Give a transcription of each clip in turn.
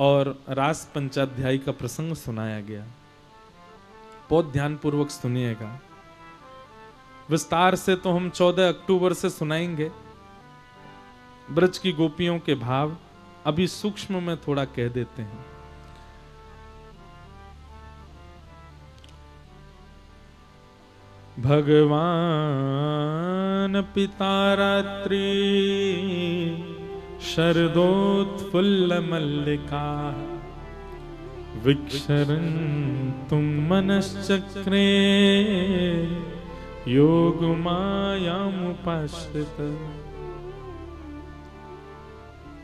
और रास पंचाध्यायी का प्रसंग सुनाया गया। बहुत ध्यानपूर्वक सुनिएगा। विस्तार से तो हम 14 अक्टूबर से सुनाएंगे ब्रज की गोपियों के भाव, अभी सूक्ष्म में थोड़ा कह देते हैं। भगवान पिता रात्रि शरदोत्फुल्ल मल्लिका विक्षरन्तुं मनश्चक्रे योग मायामुपाश्रित।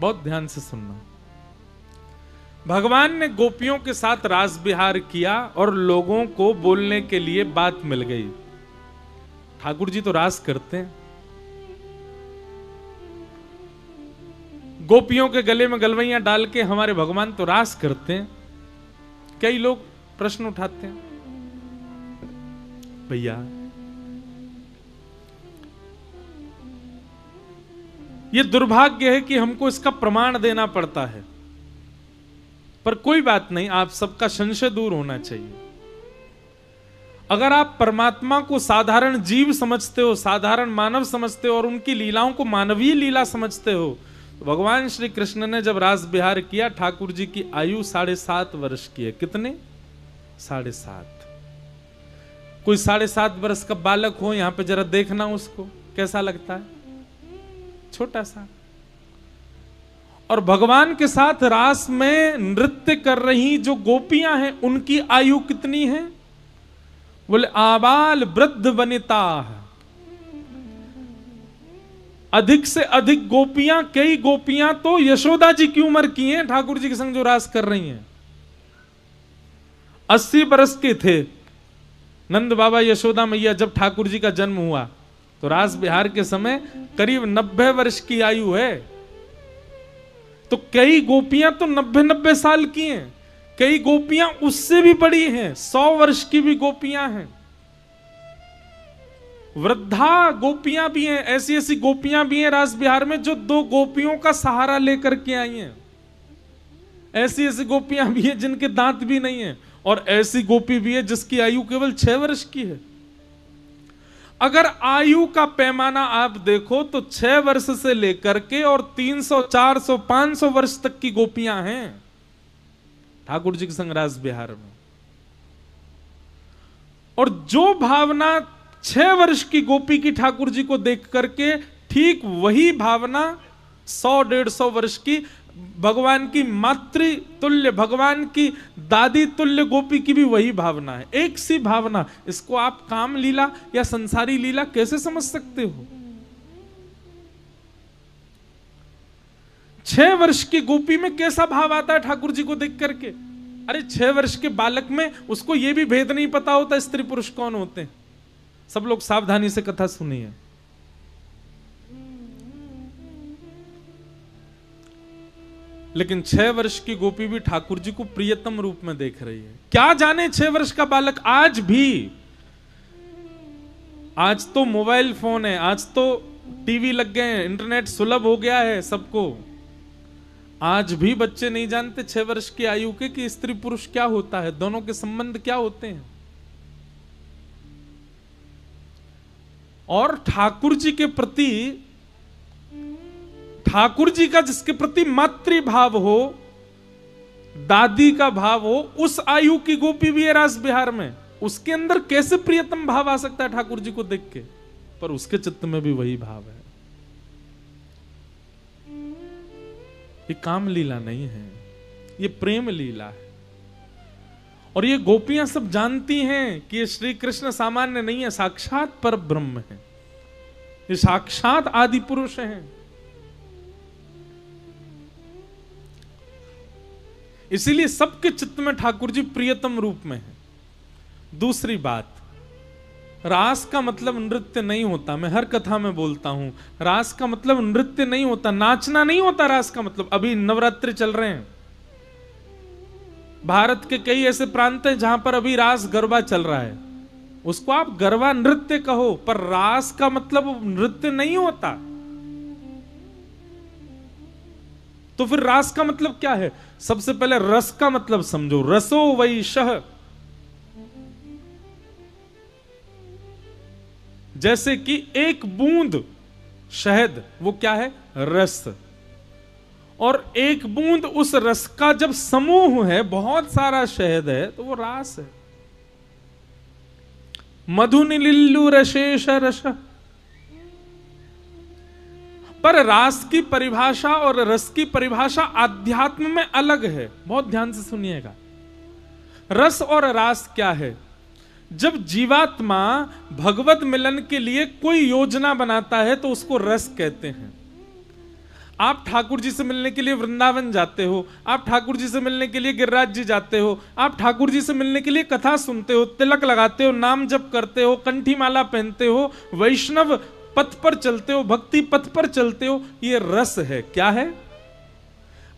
बहुत ध्यान से सुनना। भगवान ने गोपियों के साथ रास विहार किया और लोगों को बोलने के लिए बात मिल गई। ठाकुर जी तो रास करते हैं, गोपियों के गले में गलवैयां डाल के हमारे भगवान तो रास करते हैं। कई लोग प्रश्न उठाते हैं, भैया ये दुर्भाग्य है कि हमको इसका प्रमाण देना पड़ता है, पर कोई बात नहीं, आप सबका संशय दूर होना चाहिए। अगर आप परमात्मा को साधारण जीव समझते हो, साधारण मानव समझते हो और उनकी लीलाओं को मानवीय लीला समझते हो, तो भगवान श्री कृष्ण ने जब रास विहार किया, ठाकुर जी की आयु 7.5 वर्ष की है। कितने? 7.5। कोई 7.5 वर्ष का बालक हो, यहां पे जरा देखना उसको कैसा लगता है, छोटा सा। और भगवान के साथ रास में नृत्य कर रही जो गोपियां हैं, उनकी आयु कितनी है? बोले आबाल वृद्ध वनिता। अधिक से अधिक गोपियां, कई गोपियां तो यशोदा जी की उम्र की हैं, ठाकुर जी के संग जो रास कर रही हैं। 80 वर्ष के थे नंद बाबा यशोदा मैया जब ठाकुर जी का जन्म हुआ, तो रास विहार के समय करीब 90 वर्ष की आयु है। तो कई गोपियां तो 90 साल की हैं, कई गोपियां उससे भी बड़ी हैं, 100 वर्ष की भी गोपियां हैं। वृद्धा गोपियां भी हैं, ऐसी ऐसी गोपियां भी हैं रास विहार में जो 2 गोपियों का सहारा लेकर के आई हैं। ऐसी ऐसी गोपियां भी हैं जिनके दांत भी नहीं है, और ऐसी गोपी भी है जिसकी आयु केवल 6 वर्ष की है। अगर आयु का पैमाना आप देखो तो 6 वर्ष से लेकर के और 300, 400, 500 वर्ष तक की गोपियां हैं ठाकुर जी के संग रास विहार में। और जो भावना 6 वर्ष की गोपी की ठाकुर जी को देख करके, ठीक वही भावना 100-150 वर्ष की भगवान की मातृ तुल्य, भगवान की दादी तुल्य गोपी की भी वही भावना है, एक सी भावना। इसको आप काम लीला या संसारी लीला कैसे समझ सकते हो? 6 वर्ष की गोपी में कैसा भाव आता है ठाकुर जी को देख करके? अरे 6 वर्ष के बालक में उसको यह भी भेद नहीं पता होता स्त्री पुरुष कौन होते हैं। सब लोग सावधानी से कथा सुनिए। लेकिन 6 वर्ष की गोपी भी ठाकुर जी को प्रियतम रूप में देख रही है। क्या जाने 6 वर्ष का बालक आज भी, आज तो मोबाइल फोन है, आज तो टीवी लग गए हैं, इंटरनेट सुलभ हो गया है सबको। आज भी बच्चे नहीं जानते 6 वर्ष की आयु के कि स्त्री पुरुष क्या होता है, दोनों के संबंध क्या होते हैं। और ठाकुर जी के प्रति, ठाकुर जी का जिसके प्रति मातृ भाव हो, दादी का भाव हो, उस आयु की गोपी भी है रास विहार में, उसके अंदर कैसे प्रियतम भाव आ सकता है ठाकुर जी को देख के? पर उसके चित्त में भी वही भाव है। ये काम लीला नहीं है, ये प्रेम लीला है। और ये गोपियां सब जानती हैं कि ये श्री कृष्ण सामान्य नहीं है, साक्षात पर ब्रह्म है, ये साक्षात आदि पुरुष हैं। इसीलिए सबके चित्त में ठाकुर जी प्रियतम रूप में है। दूसरी बात, रास का मतलब नृत्य नहीं होता। मैं हर कथा में बोलता हूं, रास का मतलब नृत्य नहीं होता, नाचना नहीं होता। रास का मतलब, अभी नवरात्रि चल रहे हैं, भारत के कई ऐसे प्रांत हैं जहां पर अभी रास गरबा चल रहा है, उसको आप गरबा नृत्य कहो, पर रास का मतलब नृत्य नहीं होता। तो फिर रास का मतलब क्या है? सबसे पहले रस का मतलब समझो। रसो वैशः, जैसे कि एक बूंद शहद, वो क्या है? रस। और एक बूंद उस रस का जब समूह है, बहुत सारा शहद है, तो वो रास है। मधुनिलिल्लु रशेष रस। पर रास की परिभाषा और रस की परिभाषा आध्यात्म में अलग है। बहुत ध्यान से सुनिएगा। रस और रास क्या है? जब जीवात्मा भगवत मिलन के लिए कोई योजना बनाता है तो उसको रस कहते हैं। आप ठाकुर जी से मिलने के लिए वृंदावन जाते हो, आप ठाकुर जी से मिलने के लिए गिरिराज जी जाते हो, आप ठाकुर जी से मिलने के लिए कथा सुनते हो, तिलक लगाते हो, नाम जप करते हो, कंठी माला पहनते हो, वैष्णव पथ पर चलते हो, भक्ति पथ पर चलते हो। ये रस है। क्या है?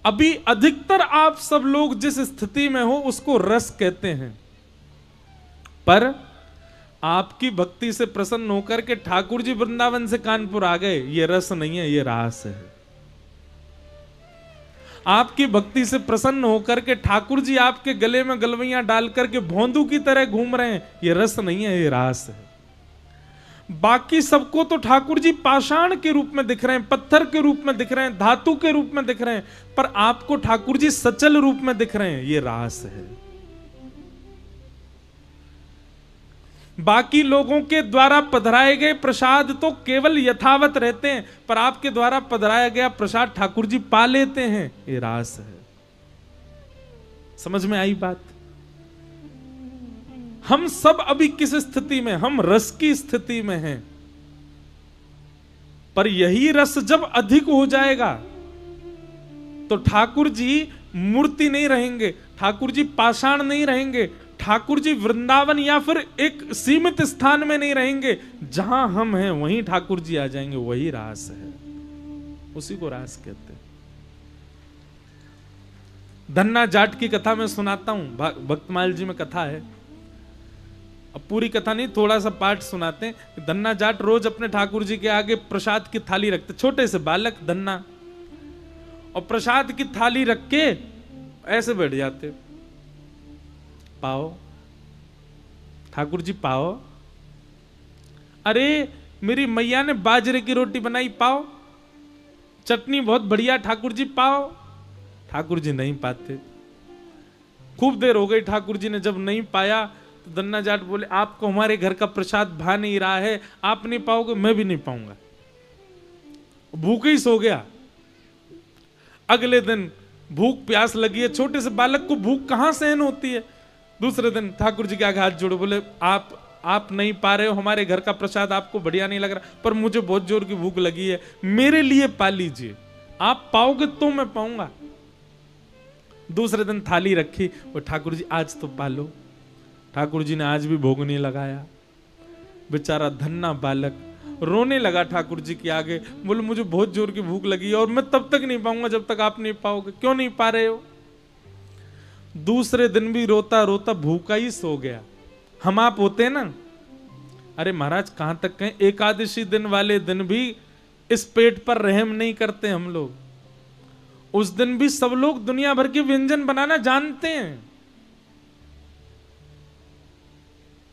अभी अधिकतर आप सब लोग जिस स्थिति में हो उसको रस कहते हैं। पर आपकी भक्ति से प्रसन्न होकर के ठाकुर जी वृंदावन से कानपुर आ गए, ये रस नहीं है, ये रास है। आपकी भक्ति से प्रसन्न होकर के ठाकुर जी आपके गले में गलवैयां डाल करके भोंदू की तरह घूम रहे हैं, ये रस नहीं है, ये रास है। बाकी सबको तो ठाकुर जी पाषाण के रूप में दिख रहे हैं, पत्थर के रूप में दिख रहे हैं, धातु के रूप में दिख रहे हैं, पर आपको ठाकुर जी सचल रूप में दिख रहे हैं, ये रास है। बाकी लोगों के द्वारा पधराए गए प्रसाद तो केवल यथावत रहते हैं, पर आपके द्वारा पधराया गया प्रसाद ठाकुर जी पा लेते हैं, ये रास है। समझ में आई बात? हम सब अभी किस स्थिति में? हम रस की स्थिति में हैं। पर यही रस जब अधिक हो जाएगा तो ठाकुर जी मूर्ति नहीं रहेंगे, ठाकुर जी पाषाण नहीं रहेंगे, ठाकुर जी वृंदावन या फिर एक सीमित स्थान में नहीं रहेंगे। जहां हम हैं वहीं ठाकुर जी आ जाएंगे। वही रास है, उसी को रास कहते हैं। धन्ना जाट की कथा मैं सुनाता हूं, भक्तमाल जी में कथा है। अब पूरी कथा नहीं, थोड़ा सा पाठ सुनाते हैं। धन्ना जाट रोज अपने ठाकुर जी के आगे प्रसाद की थाली रखते, छोटे से बालक धन्ना, और प्रसाद की थाली रख के ऐसे बैठ जाते। पाओ ठाकुर जी, पाओ। अरे मेरी मैया ने बाजरे की रोटी बनाई, पाओ। चटनी बहुत बढ़िया ठाकुर जी, पाओ। ठाकुर जी नहीं पाते। खूब देर हो गई, ठाकुर जी ने जब नहीं पाया तो धन्ना जाट बोले, आपको हमारे घर का प्रसाद भा नहीं रहा है, आप नहीं पाओगे, मैं भी नहीं पाऊंगा। भूखे ही सो गया। अगले दिन भूख प्यास लगी है, छोटे से बालक को भूख कहां सहन होती है। दूसरे दिन ठाकुर जी के आगे हाथ जोड़े, बोले आप नहीं पा रहे हो, हमारे घर का प्रसाद आपको बढ़िया नहीं लग रहा, पर मुझे बहुत जोर की भूख लगी है, मेरे लिए पा लीजिए, आप पाओगे तो मैं पाऊंगा। दूसरे दिन थाली रखी, वो ठाकुर जी आज तो पा लो। ठाकुर जी ने आज भी भोग नहीं लगाया। बेचारा धन्ना बालक रोने लगा ठाकुर जी के आगे, बोले मुझे बहुत जोर की भूख लगी है और मैं तब तक नहीं पाऊंगा जब तक आप नहीं पाओगे। क्यों नहीं पा रहे हो? दूसरे दिन भी रोता रोता भूखा ही सो गया। हम आप होते हैं ना, अरे महाराज कहां तक कहें, एकादशी दिन वाले दिन भी इस पेट पर रहम नहीं करते हम लोग। उस दिन भी सब लोग दुनिया भर के व्यंजन बनाना जानते हैं।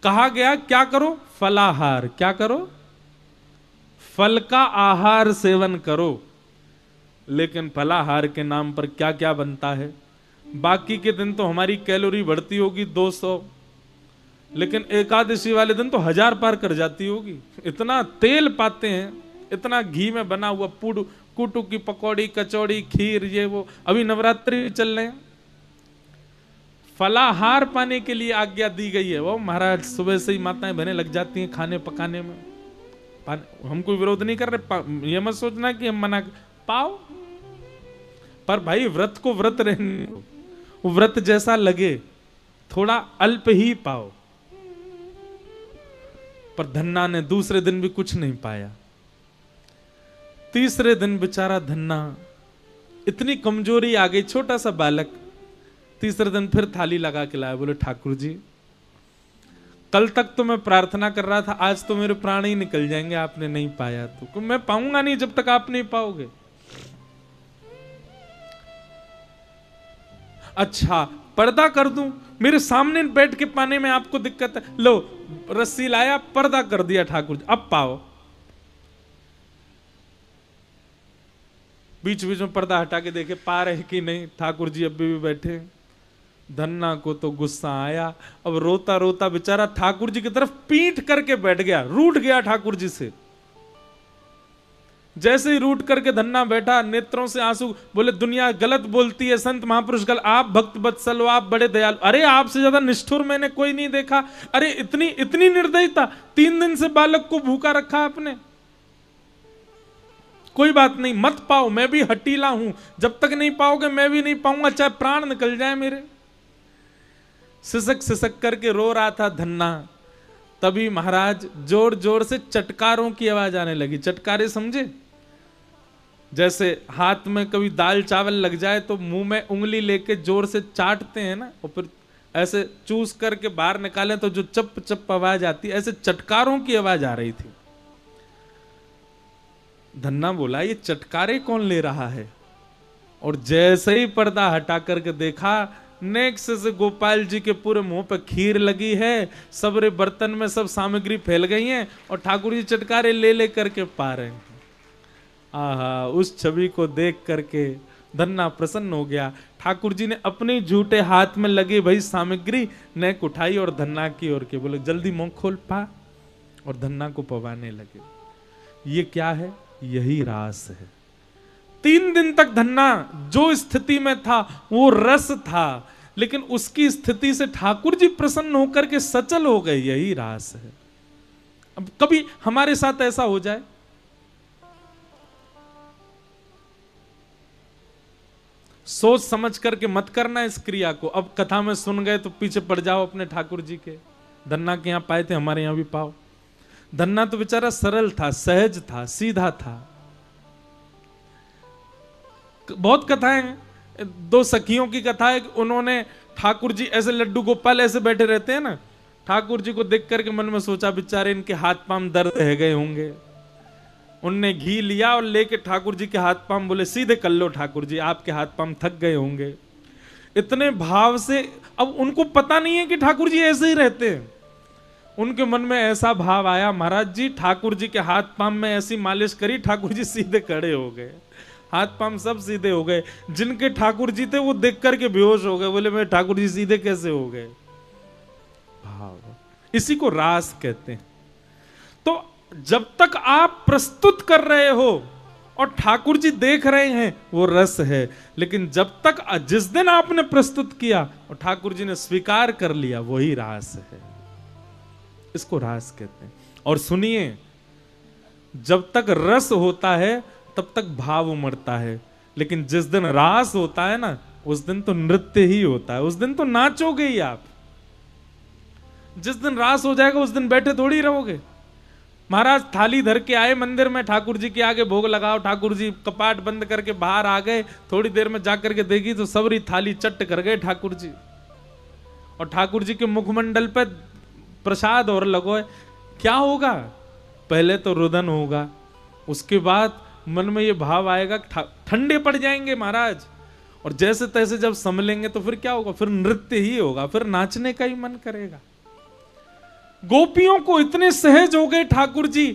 कहा गया क्या करो? फलाहार। क्या करो? फल का आहार सेवन करो। लेकिन फलाहार के नाम पर क्या क्या बनता है। बाकी के दिन तो हमारी कैलोरी बढ़ती होगी 200, लेकिन एकादशी वाले दिन तो 1000 पार कर जाती होगी। इतना तेल पाते हैं, इतना घी में बना हुआ कुटू की पकौड़ी, कचौड़ी, खीर, ये वो। अभी नवरात्रि चल रहे हैं, फलाहार पाने के लिए आज्ञा दी गई है। वो महाराज सुबह से ही माताएं बहनें लग जाती हैं खाने पकाने में। हम कोई विरोध नहीं कर रहे, ये मत सोचना कि हम मना। पाओ, पर भाई व्रत को व्रत रहने, व्रत जैसा लगे, थोड़ा अल्प ही पाओ। पर धन्ना ने दूसरे दिन भी कुछ नहीं पाया। तीसरे दिन बेचारा धन्ना, इतनी कमजोरी आ गई, छोटा सा बालक। तीसरे दिन फिर थाली लगा के लाया, बोले ठाकुर जी कल तक तो मैं प्रार्थना कर रहा था, आज तो मेरे प्राण ही निकल जाएंगे, आपने नहीं पाया तो मैं पाऊंगा नहीं जब तक आप नहीं पाओगे। अच्छा पर्दा कर दूं, मेरे सामने बैठ के पाने में आपको दिक्कत है, लो रस्सी लाया, पर्दा कर दिया ठाकुर जी, अब पाओ। बीच बीच में पर्दा हटा के देखे पा रहे कि नहीं, ठाकुर जी अभी भी बैठे। धन्ना को तो गुस्सा आया, अब रोता रोता बेचारा ठाकुर जी की तरफ पीठ करके बैठ गया, रूठ गया ठाकुर जी से। जैसे ही रूठ करके धन्ना बैठा, नेत्रों से आंसू, बोले दुनिया गलत बोलती है, संत महापुरुष गलत, आप भक्त वत्सल हो, आप बड़े दयालु, अरे आपसे ज्यादा निष्ठुर मैंने कोई नहीं देखा। अरे इतनी इतनी निर्दयता, 3 दिन से बालक को भूखा रखा आपने। कोई बात नहीं, मत पाओ, मैं भी हटीला हूं, जब तक नहीं पाओगे मैं भी नहीं पाऊंगा, चाहे प्राण निकल जाए मेरे। सिसक सिसक करके रो रहा था धन्ना। तभी महाराज जोर जोर से चटकारों की आवाज आने लगी। चटकारे समझे? जैसे हाथ में कभी दाल चावल लग जाए तो मुंह में उंगली लेके जोर से चाटते हैं ना, और फिर ऐसे चूस करके बाहर निकालें तो जो चप चप आवाज आती है, ऐसे चटकारों की आवाज आ रही थी। धन्ना बोला ये चटकारे कौन ले रहा है? और जैसे ही पर्दा हटा करके देखा, नेक्स्ट से गोपाल जी के पूरे मुंह पे खीर लगी है, सबरे बर्तन में सब सामग्री फैल गई है, और ठाकुर जी चटकारे ले ले करके पा रहे हैं। आहा, उस छवि को देख करके धन्ना प्रसन्न हो गया। ठाकुर जी ने अपने झूठे हाथ में लगे भाई सामग्री नेक उठाई और धन्ना की ओर के बोले जल्दी मुंह खोल पा, और धन्ना को पवाने लगे। ये क्या है? यही रास है। 3 दिन तक धन्ना जो स्थिति में था वो रस था, लेकिन उसकी स्थिति से ठाकुर जी प्रसन्न होकर के सचल हो गए, यही रास है। अब कभी हमारे साथ ऐसा हो जाए, सोच समझ करके मत करना इस क्रिया को। अब कथा में सुन गए तो पीछे पड़ जाओ अपने ठाकुर जी के। धन्ना के यहां पाए थे, हमारे यहां भी पाओ। धन्ना तो बेचारा सरल था, सहज था, सीधा था। बहुत कथाएं हैं, 2 सखियों की कथा है कि उन्होंने ठाकुर जी ऐसे लड्डू गोपाल ऐसे बैठे रहते हैं ना, ठाकुर जी को देख करके मन में सोचा बेचारे इनके हाथ पांव दर्द रह गए होंगे। उनने घी लिया और लेके ठाकुर जी के हाथ पांव बोले सीधे कर लो ठाकुर जी, आपके हाथ पांव थक गए होंगे। इतने भाव से, अब उनको पता नहीं है कि ठाकुर जी ऐसे ही रहते हैं। उनके मन में ऐसा भाव आया, महाराज जी ठाकुर जी के हाथ पांव में ऐसी मालिश करी, ठाकुर जी सीधे खड़े हो गए, हाथ पांव सब सीधे हो गए। जिनके ठाकुर जी थे वो देख करके बेहोश हो गए, बोले मेरे ठाकुर जी सीधे कैसे हो गए? भाव, इसी को रास कहते हैं। तो जब तक आप प्रस्तुत कर रहे हो और ठाकुर जी देख रहे हैं वो रस है, लेकिन जब तक जिस दिन आपने प्रस्तुत किया और ठाकुर जी ने स्वीकार कर लिया वही रास है। इसको रास कहते हैं। और सुनिए, जब तक रस होता है तब तक भाव उमड़ता है, लेकिन जिस दिन रास होता है ना उस दिन तो नृत्य ही होता है, उस दिन तो नाचोगे ही आप। जिस दिन रास हो जाएगा उस दिन बैठे थोड़ी रहोगे। महाराज थाली धर के आए मंदिर में, ठाकुर जी के आगे भोग लगाओ, ठाकुर जी कपाट बंद करके बाहर आ गए, थोड़ी देर में जाकर के देखी तो सबरी थाली चट्ट कर गए ठाकुर जी। और ठाकुर जी के मुखमंडल पे प्रसाद और लगो, क्या होगा? पहले तो रुदन होगा, उसके बाद मन में ये भाव आएगा, ठंडे पड़ जाएंगे महाराज, और जैसे तैसे जब संभलेंगे तो फिर क्या होगा? फिर नृत्य ही होगा, फिर नाचने का ही मन करेगा। गोपियों को इतने सहज हो गए ठाकुर जी,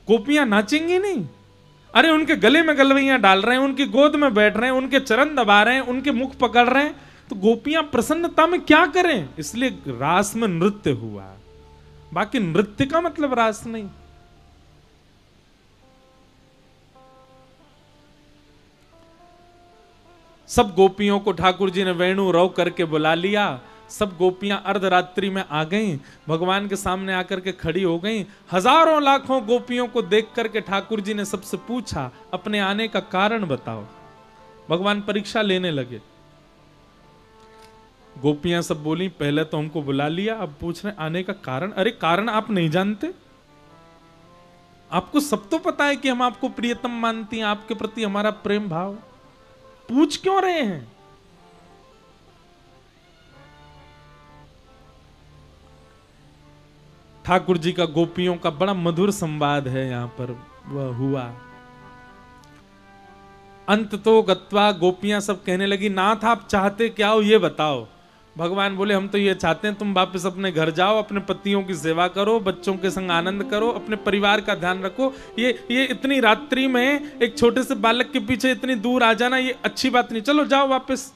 गोपियां नाचेंगी नहीं? अरे उनके गले में गलवैयां डाल रहे हैं, उनकी गोद में बैठ रहे हैं, उनके चरण दबा रहे हैं, उनके मुख पकड़ रहे हैं, तो गोपियां प्रसन्नता में क्या करें? इसलिए रास में नृत्य हुआ, बाकी नृत्य का मतलब रास नहीं। सब गोपियों को ठाकुर जी ने वेणु रव करके बुला लिया। सब गोपियां अर्धरात्रि में आ गईं, भगवान के सामने आकर के खड़ी हो गईं। हजारों लाखों गोपियों को देख करके ठाकुर जी ने सबसे पूछा अपने आने का कारण बताओ। भगवान परीक्षा लेने लगे। गोपियां सब बोली पहले तो हमको बुला लिया, अब पूछ रहे आने का कारण। अरे कारण आप नहीं जानते? आपको सब तो पता है कि हम आपको प्रियतम मानती हैं, आपके प्रति हमारा प्रेम भाव, पूछ क्यों रहे हैं? ठाकुर जी का गोपियों का बड़ा मधुर संवाद है यहां पर वह हुआ। अंत तो गत्वा गोपियां सब कहने लगी, नाथ आप चाहते क्या हो ये बताओ। भगवान बोले, हम तो ये चाहते हैं तुम वापस अपने घर जाओ, अपने पतियों की सेवा करो, बच्चों के संग आनंद करो, अपने परिवार का ध्यान रखो। ये इतनी रात्रि में एक छोटे से बालक के पीछे इतनी दूर आ जाना ये अच्छी बात नहीं, चलो जाओ वापस।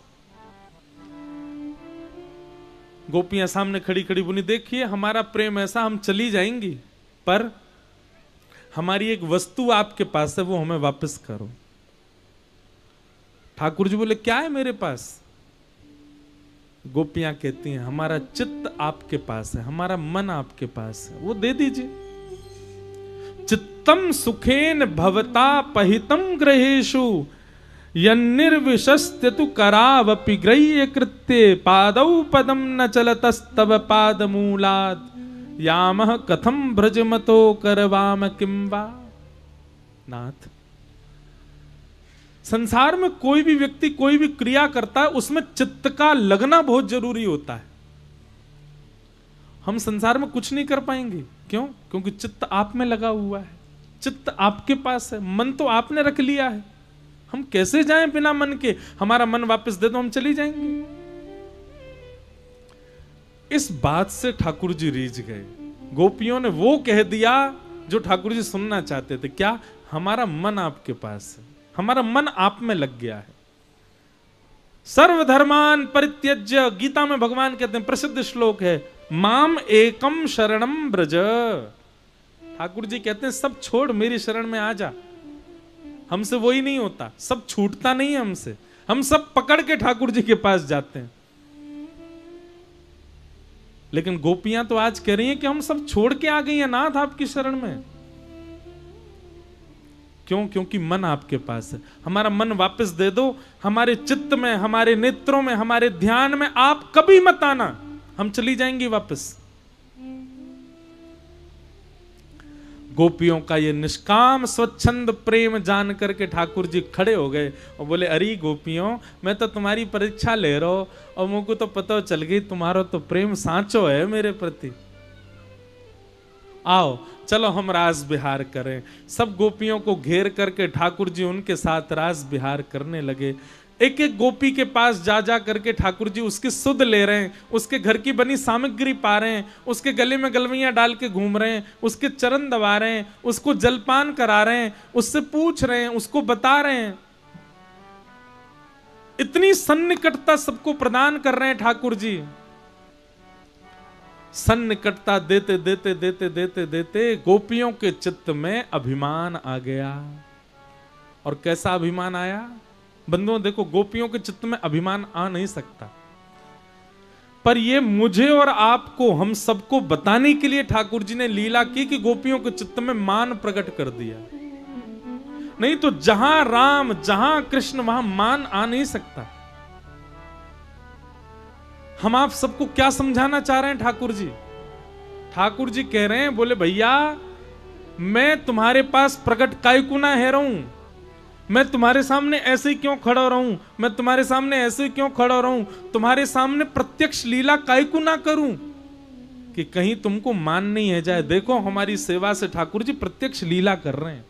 गोपियां सामने खड़ी खड़ी बोली, देखिए हमारा प्रेम ऐसा, हम चली जाएंगी पर हमारी एक वस्तु आपके पास है, वो हमें वापस करो। ठाकुर जी बोले, क्या है मेरे पास? गोपियां कहती हैं, हमारा चित्त आपके पास है, हमारा मन आपके पास है, वो दे दीजिए। चित्तम सुखेन भवता पहितम ग्रहेषु यन्निर्विशस्त्य तु करावपि ग्रह्य कृत्ये पादौ पदम न चलतस्तव पादमूलात् यामः कथम भ्रजमतो करवाम किं वा। नाथ, संसार में कोई भी व्यक्ति कोई भी क्रिया करता है उसमें चित्त का लगना बहुत जरूरी होता है। हम संसार में कुछ नहीं कर पाएंगे, क्यों? क्योंकि चित्त आप में लगा हुआ है, चित्त आपके पास है, मन तो आपने रख लिया है। हम कैसे जाएं बिना मन के? हमारा मन वापस दे दो, हम चली जाएंगे। इस बात से ठाकुर जी रीझ गए। गोपियों ने वो कह दिया जो ठाकुर जी सुनना चाहते थे। क्या? हमारा मन आपके पास है, हमारा मन आप में लग गया है। सर्वधर्मान परित्यज्य, गीता में भगवान कहते हैं, प्रसिद्ध श्लोक है, माम एकम शरणम ब्रज। ठाकुर जी कहते हैं, सब छोड़ मेरी शरण में आ जा। हमसे वही नहीं होता, सब छूटता नहीं है हमसे, हम सब पकड़ के ठाकुर जी के पास जाते हैं। लेकिन गोपियां तो आज कह रही हैं कि हम सब छोड़ के आ गई हैं नाथ आपकी शरण में। क्यों? क्योंकि मन आपके पास है। हमारा मन वापस दे दो, हमारे चित्त में, हमारे नेत्रों में, हमारे ध्यान में आप कभी मत आना, हम चली जाएंगी वापस। गोपियों का ये निष्काम स्वच्छंद प्रेम जान करके ठाकुर जी खड़े हो गए और बोले, अरे गोपियों, मैं तो तुम्हारी परीक्षा ले रहा हूं और मुझको तो पता चल गई तुम्हारा तो प्रेम सांचो है मेरे प्रति। आओ चलो हम रास बिहार करें। सब गोपियों को घेर करके ठाकुर जी उनके साथ रास बिहार करने लगे। एक एक गोपी के पास जा जा करके ठाकुर जी उसकी सुध ले रहे हैं, उसके घर की बनी सामग्री पा रहे हैं, उसके गले में गलवैयां डाल के घूम रहे हैं, उसके चरण दबा रहे हैं, उसको जलपान करा रहे हैं, उससे पूछ रहे हैं, उसको बता रहे हैं। इतनी सन्निकटता सबको प्रदान कर रहे हैं ठाकुर जी। सन्निकटता देते देते देते देते देते गोपियों के चित्त में अभिमान आ गया। और कैसा अभिमान आया? बंधुओं देखो, गोपियों के चित्त में अभिमान आ नहीं सकता, पर ये मुझे और आपको, हम सबको बताने के लिए ठाकुर जी ने लीला की कि गोपियों के चित्त में मान प्रकट कर दिया। नहीं तो जहां राम, जहां कृष्ण, वहां मान आ नहीं सकता। हम आप सबको क्या समझाना चाह रहे हैं ठाकुर जी? ठाकुर जी कह रहे हैं, बोले भैया मैं तुम्हारे पास प्रकट कायकु ना है रहूं, मैं तुम्हारे सामने ऐसे ही क्यों खड़ा रहूं, मैं तुम्हारे सामने ऐसे ही क्यों खड़ा रहूं, तुम्हारे सामने प्रत्यक्ष लीला कायकु ना करूं कि कहीं तुमको मान नहीं है जाए। देखो हमारी सेवा से ठाकुर जी प्रत्यक्ष लीला कर रहे हैं।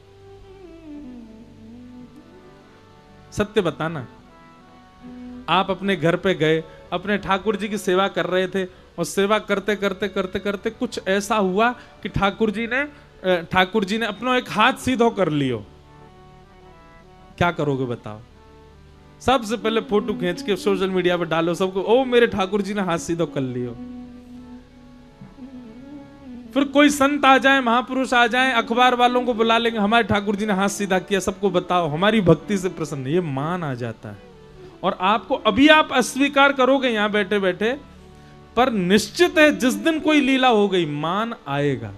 सत्य बताना, आप अपने घर पे गए, अपने ठाकुर जी की सेवा कर रहे थे और सेवा करते करते करते करते कुछ ऐसा हुआ कि ठाकुर जी ने अपना एक हाथ सीधो कर लियो। क्या करोगे बताओ? सबसे पहले फोटो खींच के सोशल मीडिया पे डालो सबको, ओ मेरे ठाकुर जी ने हाथ सीधो कर लियो। फिर कोई संत आ जाए, महापुरुष आ जाए, अखबार वालों को बुला लेंगे, हमारे ठाकुर जी ने हाथ सीधा किया, सबको बताओ, हमारी भक्ति से प्रसन्न। ये मान आ जाता है। और आपको अभी आप अस्वीकार करोगे यहां बैठे बैठे, पर निश्चित है जिस दिन कोई लीला हो गई मान आएगा।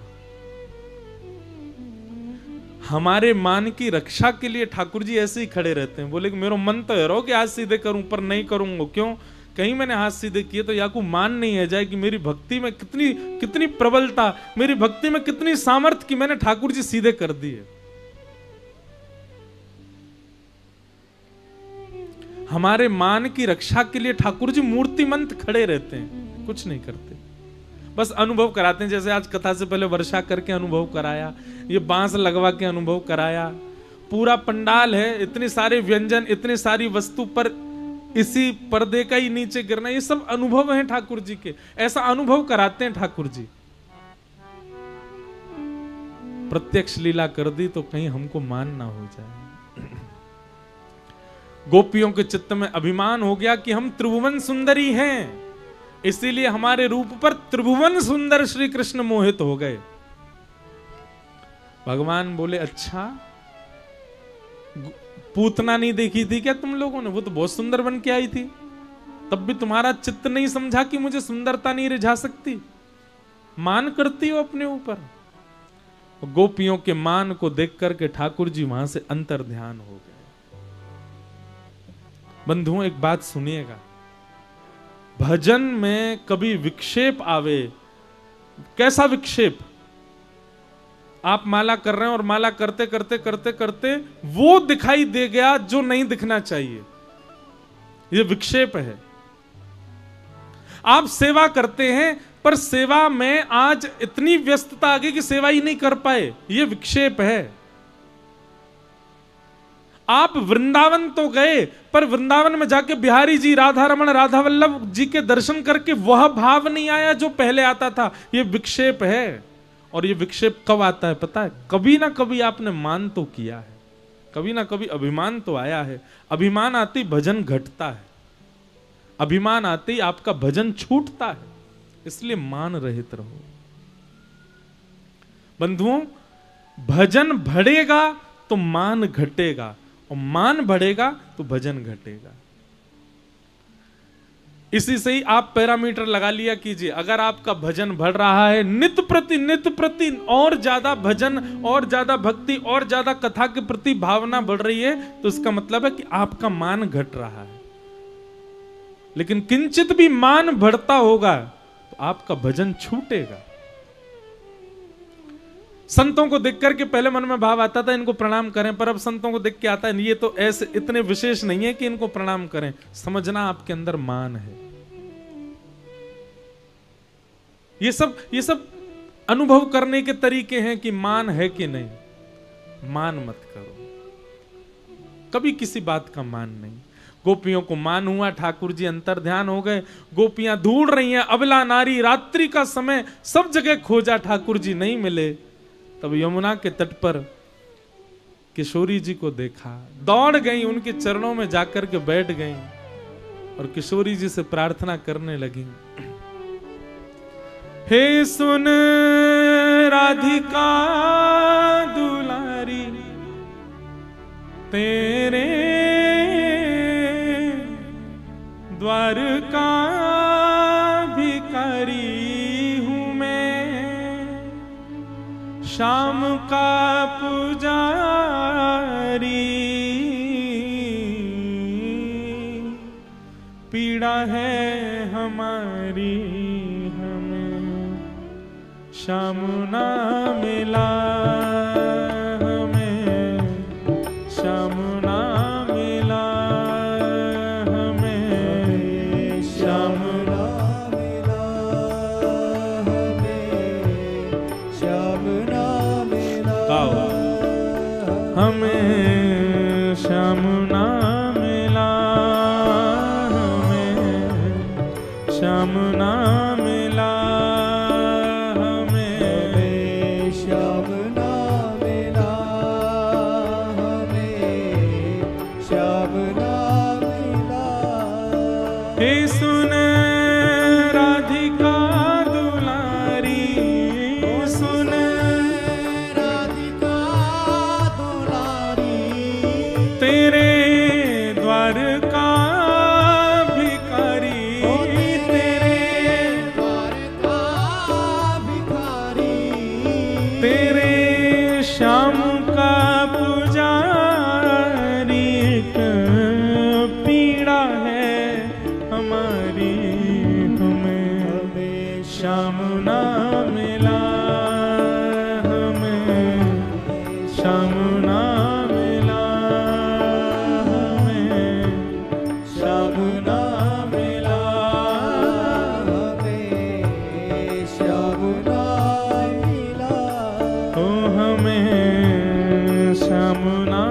हमारे मान की रक्षा के लिए ठाकुर जी ऐसे ही खड़े रहते हैं। बोले कि मेरा मन तो है रो कि हाथ सीधे करूं, पर नहीं करूंगा। क्यों? कहीं मैंने हाथ सीधे किए तो या को मान नहीं है जाए कि मेरी भक्ति में कितनी प्रबलता, मेरी भक्ति में कितनी सामर्थ्य कि मैंने ठाकुर जी सीधे कर दिए। हमारे मान की रक्षा के लिए ठाकुर जी मूर्तिमंत खड़े रहते हैं, कुछ नहीं करते, बस अनुभव कराते हैं। जैसे आज कथा से पहले वर्षा करके अनुभव कराया, ये बांस लगवा के अनुभव कराया, पूरा पंडाल है, इतने सारे व्यंजन, इतने सारी वस्तु पर इसी पर्दे का ही नीचे गिरना, ये सब अनुभव हैं ठाकुर जी के। ऐसा अनुभव कराते हैं ठाकुर जी। प्रत्यक्ष लीला कर दी तो कहीं हमको मान ना हो जाए। गोपियों के चित्त में अभिमान हो गया कि हम त्रिभुवन सुंदरी हैं, इसीलिए हमारे रूप पर त्रिभुवन सुंदर श्री कृष्ण मोहित हो गए। भगवान बोले, अच्छा पूतना नहीं देखी थी क्या तुम लोगों ने? वो तो बहुत सुंदर बन के आई थी, तब भी तुम्हारा चित्त नहीं समझा कि मुझे सुंदरता नहीं रिझा सकती? मान करती हो अपने ऊपर। गोपियों के मान को देख करके ठाकुर जी वहां से अंतर ध्यान हो गए। बंधुओं, एक बात सुनिएगा, भजन में कभी विक्षेप आवे, कैसा विक्षेप? आप माला कर रहे हैं और माला करते करते करते करते वो दिखाई दे गया जो नहीं दिखना चाहिए, ये विक्षेप है। आप सेवा करते हैं पर सेवा में आज इतनी व्यस्तता आ गई कि सेवा ही नहीं कर पाए, ये विक्षेप है। आप वृंदावन तो गए पर वृंदावन में जाके बिहारी जी, राधा रमण, राधा वल्लभ जी के दर्शन करके वह भाव नहीं आया जो पहले आता था, ये विक्षेप है। और ये विक्षेप कब आता है पता है? कभी ना कभी आपने मान तो किया है, कभी ना कभी अभिमान तो आया है। अभिमान आते ही भजन घटता है, अभिमान आते ही आपका भजन छूटता है, इसलिए मान रहित रहो। बंधुओं, भजन बढ़ेगा तो मान घटेगा, और मान बढ़ेगा तो भजन घटेगा। इसी से ही आप पैरामीटर लगा लिया कीजिए। अगर आपका भजन बढ़ रहा है, नित्य प्रति और ज्यादा भजन, और ज्यादा भक्ति, और ज्यादा कथा के प्रति भावना बढ़ रही है, तो इसका मतलब है कि आपका मान घट रहा है। लेकिन किंचित भी मान बढ़ता होगा तो आपका भजन छूटेगा। संतों को देख करके पहले मन में भाव आता था इनको प्रणाम करें, पर अब संतों को देख के आता है ये तो ऐसे इतने विशेष नहीं है कि इनको प्रणाम करें। समझना आपके अंदर मान है। ये सब अनुभव करने के तरीके हैं कि मान है कि नहीं। मान मत करो, कभी किसी बात का मान नहीं। गोपियों को मान हुआ, ठाकुर जी अंतर ध्यान हो गए। गोपियां ढूंढ रही हैं, अबला नारी, रात्रि का समय, सब जगह खोजा, ठाकुर जी नहीं मिले। तब यमुना के तट पर किशोरी जी को देखा, दौड़ गई, उनके चरणों में जाकर के बैठ गई और किशोरी जी से प्रार्थना करने लगी, हे सुन राधिका दुलारी, तेरे द्वार का भिखारी हूं मैं, शाम का पुजारी, पीड़ा है हमारी, हमें शाम ना मिला, हमें शाम ना मिला, हमें शाम ना मिला, हमें शाम ना मिला, हमें शाम ना मिला, हमें शाम ना मिला, हमें शाम ना मिला, हमें शाम ना मिला। हे सुन राधिका दुलारी, सुन राधिका दुलारी, तेरे द्वार का भिखारी, तेरे द्वार का भिखारी, तेरे शाम का पुजारी, पीड़ा है हमारी, हमें शाम ना मिला, हमें शाम ना मिला, हमें शाम ना मिला, हमें शाम ना मिला, ओ हमें शाम ना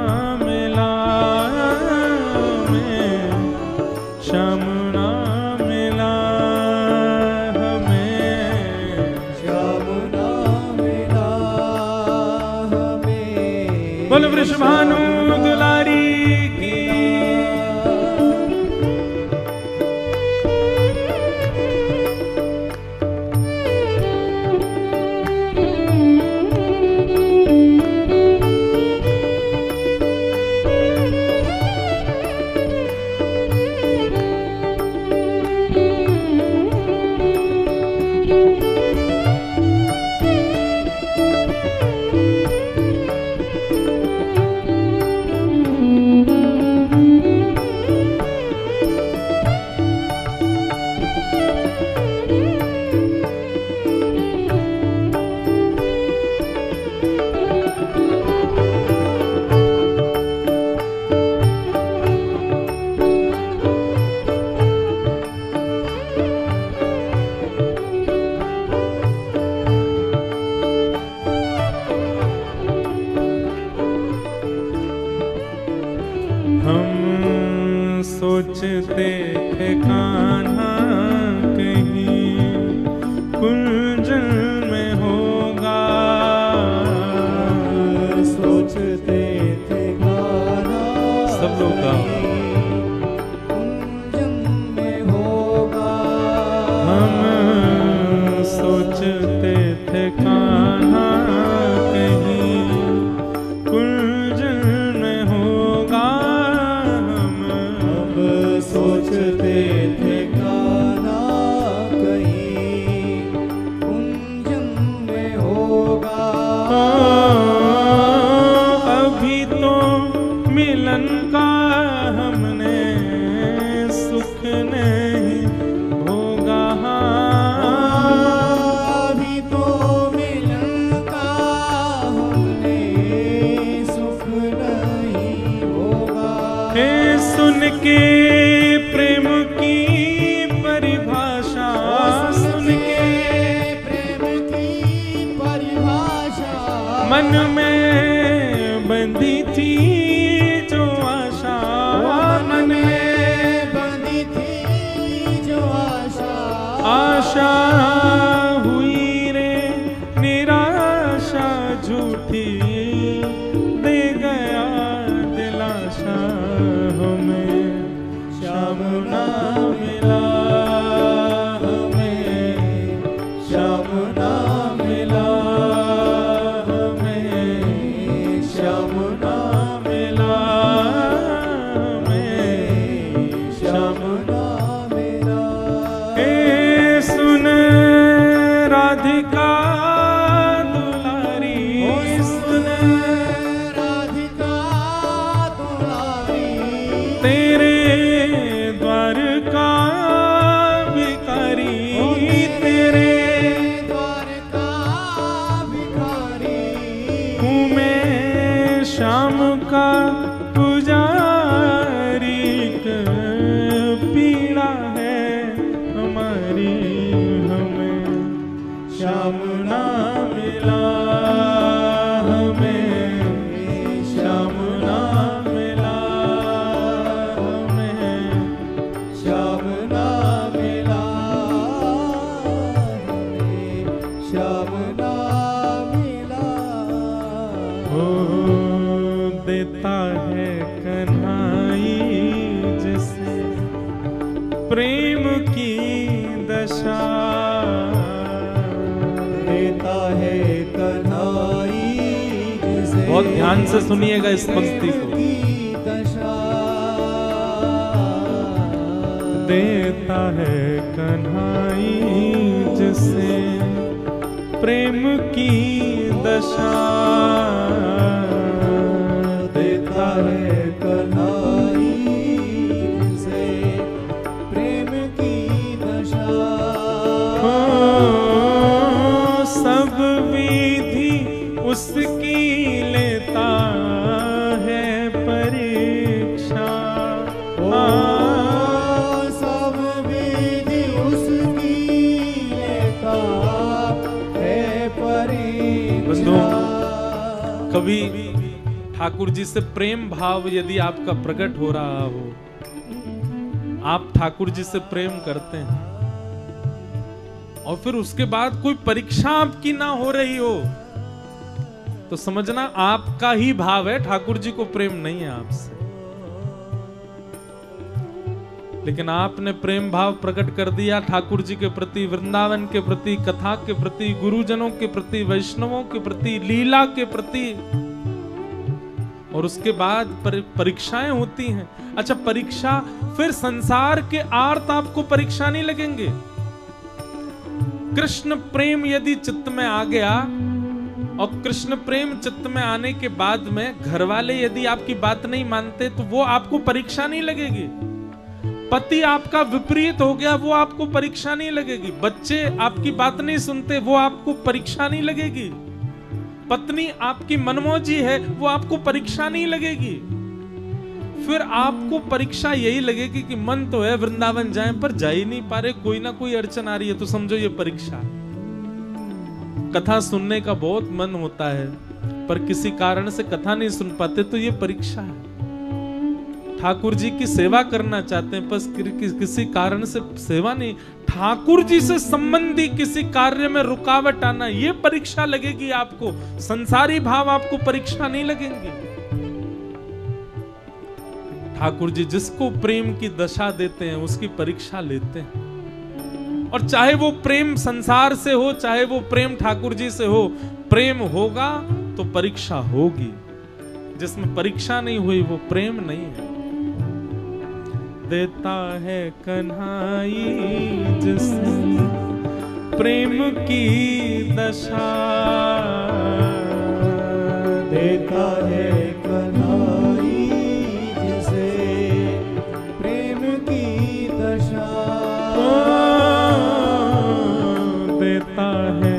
के प्रेम की परिभाषा, सुन के प्रेम की परिभाषा, मन में बंधी थी जो आशा, मन में बंधी थी जो आशा, आशा हुई रे निराशा झूठी, दे गया दिलासा हमें श्याम ना मिला, हमें श्याम ना मिला, हमें श्याम ना मिला, हमें श्याम ना मिला। ए सुन राधिका दुलारी, सुन राधिका दुलारी, तेरे द्वार का भिखारी, तेरे द्वार का भिखारी, हूँ मैं शाम का पुजारी, पीड़ा है हमारी, हमें श्याम ना मिला, हमें श्याम ना मिला, हमें श्याम ना मिला, हमें श्याम ना मिला। हो देता है कन्हाई जिसे प्रेम की दशा, देता है कन्हाई जिसे बहुत ध्यान से सुनिएगा इस पंक्ति को। की दशा, देता है कन्हाई जिसे प्रेम की दशा, देता है कन्हाई जिसे प्रेम की दशा, हो सब विधि उसकी लेता है परीक्षा, सब विधि उसकी लेता है परीक्षा। कभी ठाकुर जी से प्रेम भाव यदि आपका प्रकट हो रहा हो, आप ठाकुर जी से प्रेम करते हैं और फिर उसके बाद कोई परीक्षा आपकी ना हो रही हो, तो समझना आपका ही भाव है, ठाकुर जी को प्रेम नहीं है आपसे। लेकिन आपने प्रेम भाव प्रकट कर दिया ठाकुर जी के प्रति, वृंदावन के प्रति, कथा के प्रति, गुरुजनों के प्रति, वैष्णवों के प्रति, लीला के प्रति, और उसके बाद परीक्षाएं होती हैं। अच्छा, परीक्षा फिर संसार के आर्त आपको परीक्षा नहीं लगेंगे। कृष्ण प्रेम यदि चित्त में आ गया और कृष्ण प्रेम चित्त में आने के बाद में घर वाले यदि आपकी बात नहीं मानते तो वो आपको परीक्षा नहीं लगेगी। पति आपका विपरीत हो गया, वो आपको परीक्षा नहीं लगेगी। बच्चे आपकी बात नहीं सुनते, वो आपको परीक्षा नहीं लगेगी। पत्नी आपकी मनमौजी है, वो आपको परीक्षा नहीं लगेगी। फिर आपको परीक्षा यही लगेगी कि मन तो है वृंदावन जाएं पर जा ही नहीं पा रहे, कोई ना कोई अड़चन आ रही है, तो समझो ये परीक्षा। कथा सुनने का बहुत मन होता है पर किसी कारण से कथा नहीं सुन पाते, तो ये परीक्षा है। ठाकुर जी की सेवा करना चाहते हैं बस किसी कारण से सेवा नहीं, ठाकुर जी से संबंधी किसी कार्य में रुकावट आना, ये परीक्षा लगेगी आपको। संसारी भाव आपको परीक्षा नहीं लगेंगे। ठाकुर जी जिसको प्रेम की दशा देते हैं उसकी परीक्षा लेते हैं। और चाहे वो प्रेम संसार से हो, चाहे वो प्रेम ठाकुर जी से हो, प्रेम होगा तो परीक्षा होगी। जिसमें परीक्षा नहीं हुई वो प्रेम नहीं है। देता है कन्हाई जिसे प्रेम की दशा, देता है कन्हाई जिसे प्रेम की दशा, देता है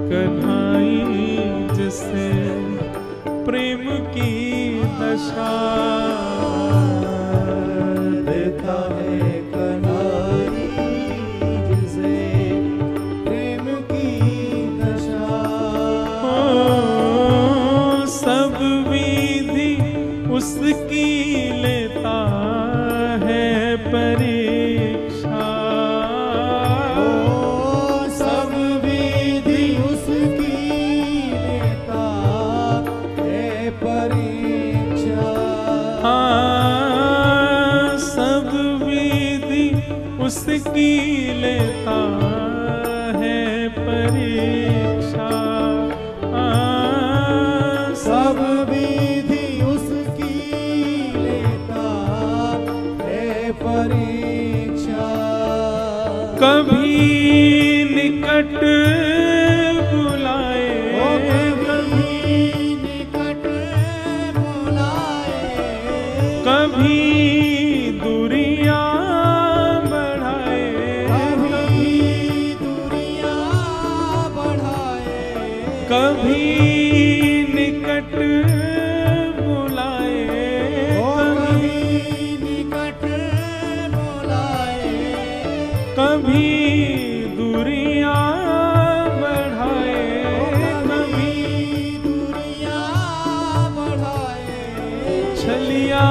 कन्हाई जिसे प्रेम की दशा, उसकी लेता है परीक्षा। सब विधि उसकी लेता है परीक्षा। कभी निकट बुलाए, कभी निकट बुलाए, कभी दूरियां बढ़ाए, कभी दूरियां बढ़ाए, कभी निकट बुलाए, कभी निकट बुलाए, कभी दूरियां बढ़ाए, कभी दूरियां बढ़ाए। छलिया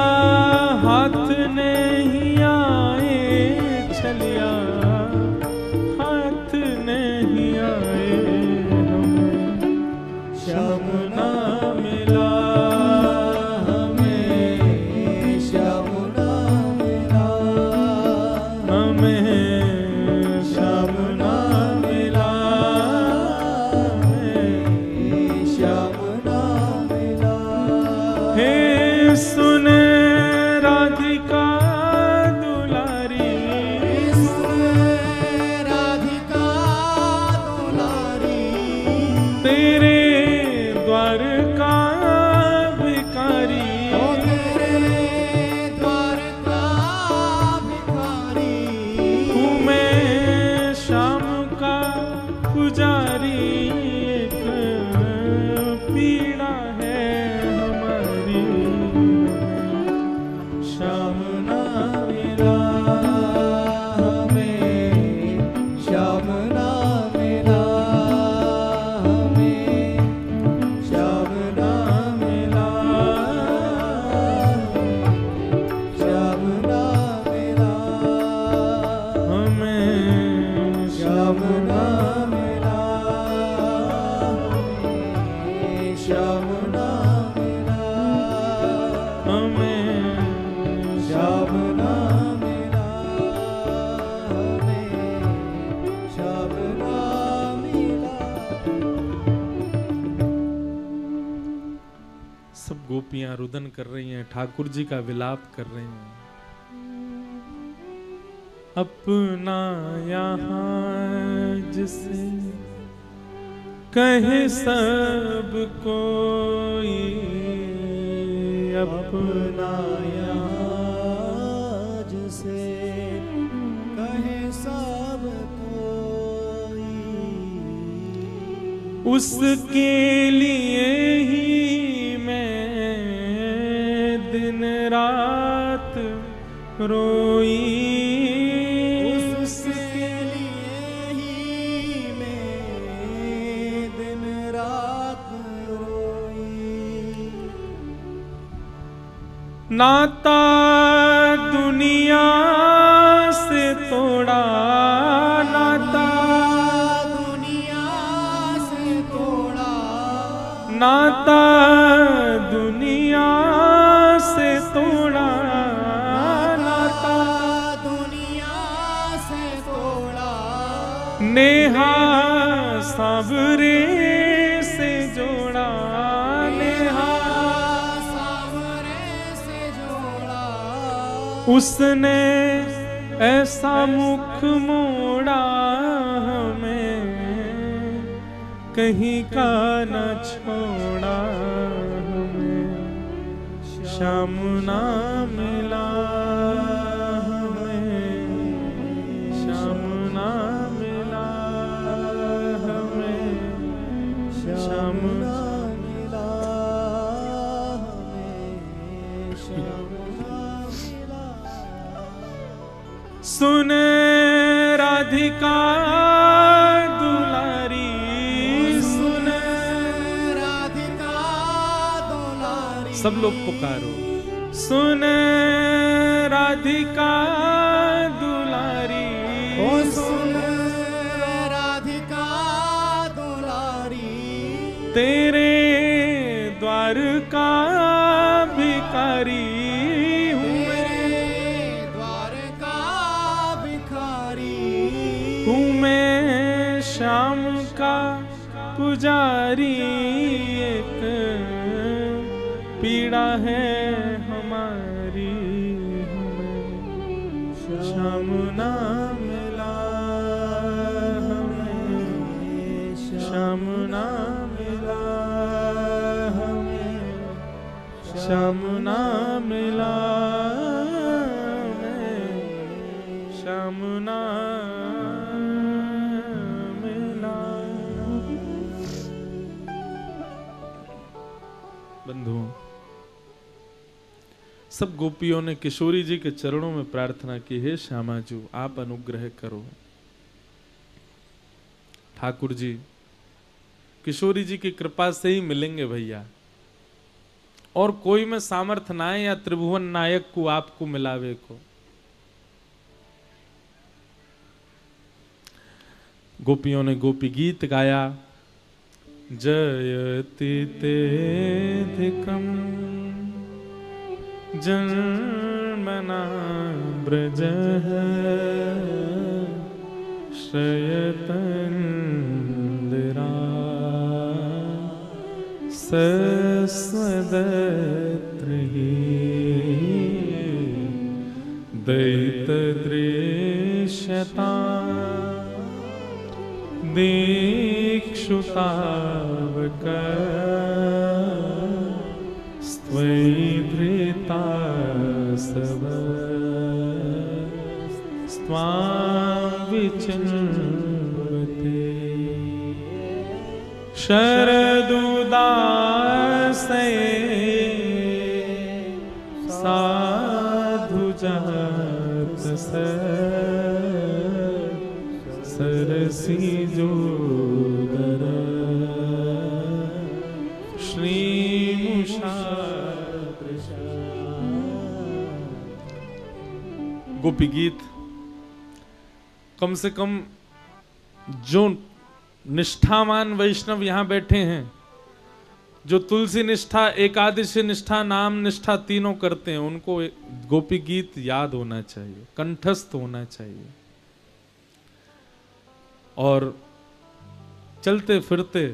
हाथ नहीं आए, छलिया हाथ नहीं आए, श्याम ना मिला हमें, श्याम ना मिला हमें, श्याम ना मिला हमें, श्याम ना मिला। हे सुन राधिका दुलारी, राधिका दुलारी, तेरे द्वार का भिखारी, ओ तेरे द्वार का भिखारी, हूँ मैं श्याम का पुजारी, एक पीड़ा है हमारी, श्याम ना मिला हमें, श्याम ना मिला हमें, श्याम ना मिला, श्याम ना मिला हमें, श्याम ना मिला हमें, श्याम ना मिला हमें, श्याम ना मिला हमें, श्याम ना मिला। सब गोपियां रुदन कर रही हैं, ठाकुर जी का विलाप कर रही हैं। अपना यहाँ जिसे कहे सब कोई, अपना यहाँ जिसे कहे सब कोई, उसके लिए ही मैं दिन रात रोई, उसके लिए ही मैं दिन रात रोई। नाता दुनिया से तोड़ा, नाता दुनिया से तोड़ा, नाता दुनिया से तोड़ा, नाता दुनिया से तोड़ा, नेहा सावरे से जोड़ा, नेहा सावरे से जोड़ा, उसने ऐसा मुख मोड़ा, हमें कहीं का न छोड़ा, हमें श्याम ना मिला, हमें श्याम ना मिला, हमें श्याम ना मिला हमें, श्याम ना मिला। सुन राधिका दुलारी, सुन राधिका दुलारी, सब लोग पुकारो, सुन राधिका दुलारी, ओ सुन राधिका दुलारी, तेरे द्वार का भिखारी हूँ मैं, तेरे द्वार का भिखारी, हूँ मैं श्याम का पुजारी, एक पीड़ा है हमारी, हमें श्याम ना मिला, हमें श्याम ना मिला, हमें श्याम ना मिला, हमें श्याम ना मिला। बंधुओं, सब गोपियों ने किशोरी जी के चरणों में प्रार्थना की, हे श्यामाजू आप अनुग्रह करो। ठाकुर जी किशोरी जी की कृपा से ही मिलेंगे भैया, और कोई में सामर्थ ना है या त्रिभुवन नायक को आपको मिलावे को। गोपियों ने गोपी गीत गाया, जयति तेधिकम जन्मना ब्रजः श्रयतन्दिरा सस्वदत्रिः दयितदृश्यता दीक्षुतावक स्त्वैधृता सब स्वां विचिन्वते शरदुदासये साधुजात सरसी जोदर श्रीमुषा। गोपी गीत कम से कम जो निष्ठावान वैष्णव यहां बैठे हैं, जो तुलसी निष्ठा, एकादशी निष्ठा, नाम निष्ठा तीनों करते हैं, उनको गोपी गीत याद होना चाहिए, कंठस्थ होना चाहिए। और चलते फिरते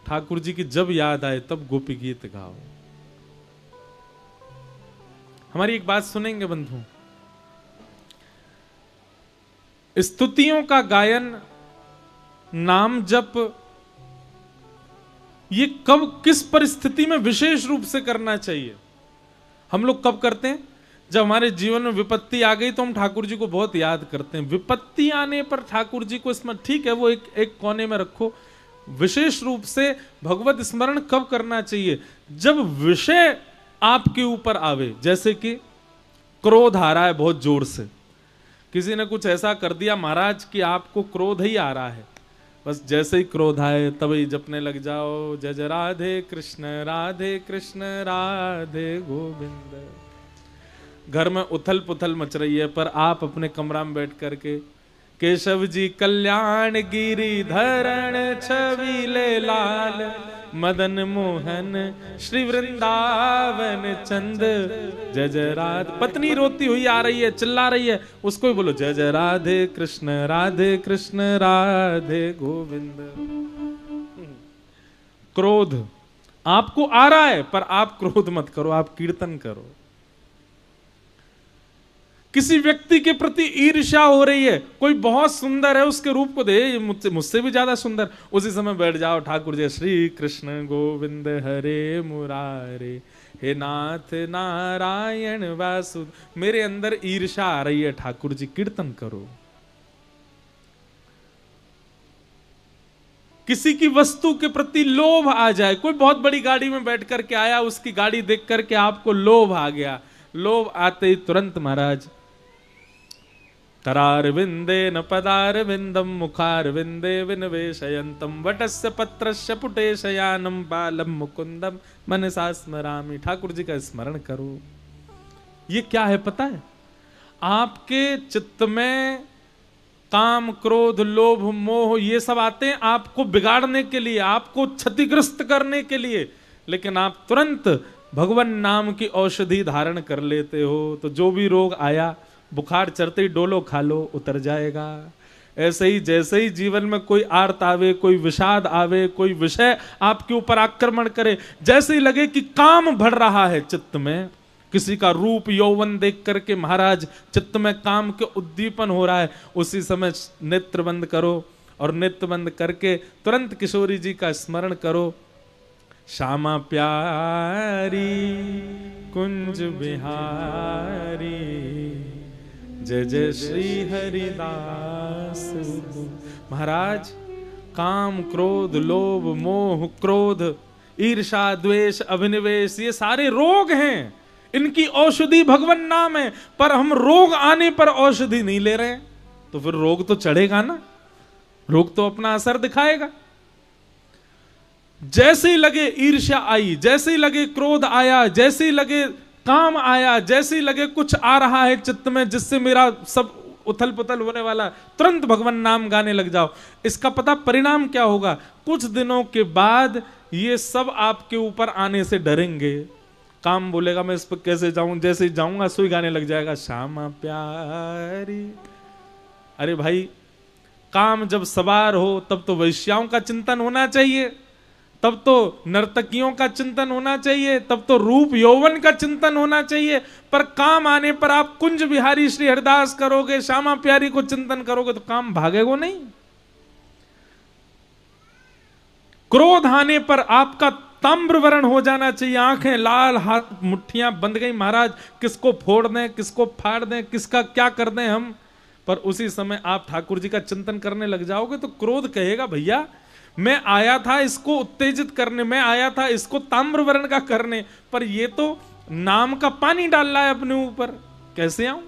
ठाकुर जी की जब याद आए तब गोपी गीत गाओ। हमारी एक बात सुनेंगे बंधु, स्तुतियों का गायन, नाम जप, ये कब किस परिस्थिति में विशेष रूप से करना चाहिए? हम लोग कब करते हैं? जब हमारे जीवन में विपत्ति आ गई तो हम ठाकुर जी को बहुत याद करते हैं। विपत्ति आने पर ठाकुर जी को स्मरण, ठीक है, वो एक कोने में रखो। विशेष रूप से भगवत स्मरण कब करना चाहिए? जब विषय आपके ऊपर आवे, जैसे कि क्रोध आ रहा है बहुत जोर से, किसी ने कुछ ऐसा कर दिया महाराज कि आपको क्रोध ही आ रहा है, बस जैसे ही क्रोध आए तभी जपने लग जाओ, जय जय राधे कृष्ण राधे गोविंद। घर में उथल पुथल मच रही है, पर आप अपने कमरा में बैठ करके केशव जी कल्याण गिरी धरण छविले लाल मदन मोहन श्री वृंदावन चंद जय जय राधे। पत्नी रोती हुई आ रही है, चिल्ला रही है, उसको भी बोलो जय जय राधे कृष्ण राधे गोविंद। क्रोध आपको आ रहा है, पर आप क्रोध मत करो, आप कीर्तन करो। किसी व्यक्ति के प्रति ईर्ष्या हो रही है, कोई बहुत सुंदर है, उसके रूप को दे, मुझसे भी ज्यादा सुंदर, उसी समय बैठ जाओ ठाकुर जय श्री कृष्ण गोविंद हरे मुरारे हे नाथ नारायण वासुदेव। मेरे अंदर ईर्ष्या आ रही है ठाकुर जी, कीर्तन करो। किसी की वस्तु के प्रति लोभ आ जाए, कोई बहुत बड़ी गाड़ी में बैठ करके आया, उसकी गाड़ी देख करके आपको लोभ आ गया, लोभ आते ही तुरंत महाराज करार विंदे न पदार विंदम मुखार विंदे विनवेशयंतम वटस्य पत्रस्य पुटे शयानम बालम मुकुंदम मनसा स्मरामि। ठाकुर जी का स्मरण करो। ये क्या है पता है? आपके चित्त में काम क्रोध लोभ मोह ये सब आते हैं आपको बिगाड़ने के लिए, आपको क्षतिग्रस्त करने के लिए, लेकिन आप तुरंत भगवान नाम की औषधि धारण कर लेते हो, तो जो भी रोग आया, बुखार चढ़ते ही डोलो खा लो, उतर जाएगा। ऐसे ही जैसे ही जीवन में कोई आर्त आवे, कोई विषाद आवे, कोई विषय आपके ऊपर आक्रमण करे, जैसे ही लगे कि काम बढ़ रहा है चित्त में, किसी का रूप यौवन देख करके महाराज चित्त में काम के उद्दीपन हो रहा है, उसी समय नेत्र बंद करो और नेत्र बंद करके तुरंत किशोरी जी का स्मरण करो। श्यामा प्यारी कुंज बिहारी, जय जय श्री हरिदास। महाराज काम, क्रोध, लोभ, मोह, क्रोध, ईर्षा, द्वेष, अभिनिवेश, ये सारे रोग हैं, इनकी औषधि भगवान नाम है, पर हम रोग आने पर औषधि नहीं ले रहे हैं, तो फिर रोग तो चढ़ेगा ना, रोग तो अपना असर दिखाएगा। जैसे ही लगे ईर्ष्या आई, जैसे ही लगे क्रोध आया, जैसे ही लगे काम आया, जैसे ही लगे कुछ आ रहा है चित्त में जिससे मेरा सब उथल पुथल होने वाला, तुरंत भगवान नाम गाने लग जाओ। इसका पता परिणाम क्या होगा? कुछ दिनों के बाद ये सब आपके ऊपर आने से डरेंगे। काम बोलेगा मैं इस पर कैसे जाऊं, जैसे जाऊंगा सुई गाने लग जाएगा, श्यामा प्यारी। अरे भाई, काम जब सवार हो तब तो वैश्याओं का चिंतन होना चाहिए, तब तो नर्तकियों का चिंतन होना चाहिए, तब तो रूप यौवन का चिंतन होना चाहिए, पर काम आने पर आप कुंज बिहारी श्री हरिदास करोगे, श्यामा प्यारी को चिंतन करोगे तो काम भागेगा नहीं। क्रोध आने पर आपका ताम्रवर्ण हो जाना चाहिए, आंखें लाल, हाथ मुट्ठियां बंध गई, महाराज किसको फोड़ दें, किसको फाड़ दें, किसका क्या कर दें हम। पर उसी समय आप ठाकुर जी का चिंतन करने लग जाओगे तो क्रोध कहेगा भैया मैं आया था इसको उत्तेजित करने, मैं आया था इसको ताम्रवर्ण का करने, पर ये तो नाम का पानी डाल रहा है अपने ऊपर, कैसे आऊं।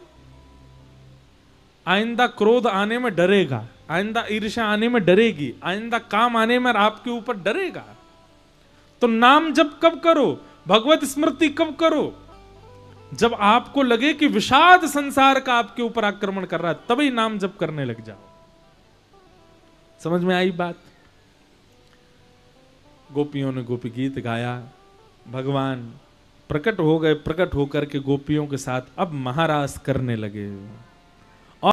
आइंदा क्रोध आने में डरेगा, आइंदा ईर्ष्या आने में डरेगी, आइंदा काम आने में आपके ऊपर डरेगा। तो नाम जप कब करो, भगवत स्मृति कब करो? जब आपको लगे कि विषाद संसार का आपके ऊपर आक्रमण कर रहा है, तभी नाम जप करने लग जाओ। समझ में आई बात? गोपियों ने गोपी गीत गाया, भगवान प्रकट हो गए, प्रकट होकर के गोपियों के साथ अब महारास करने लगे।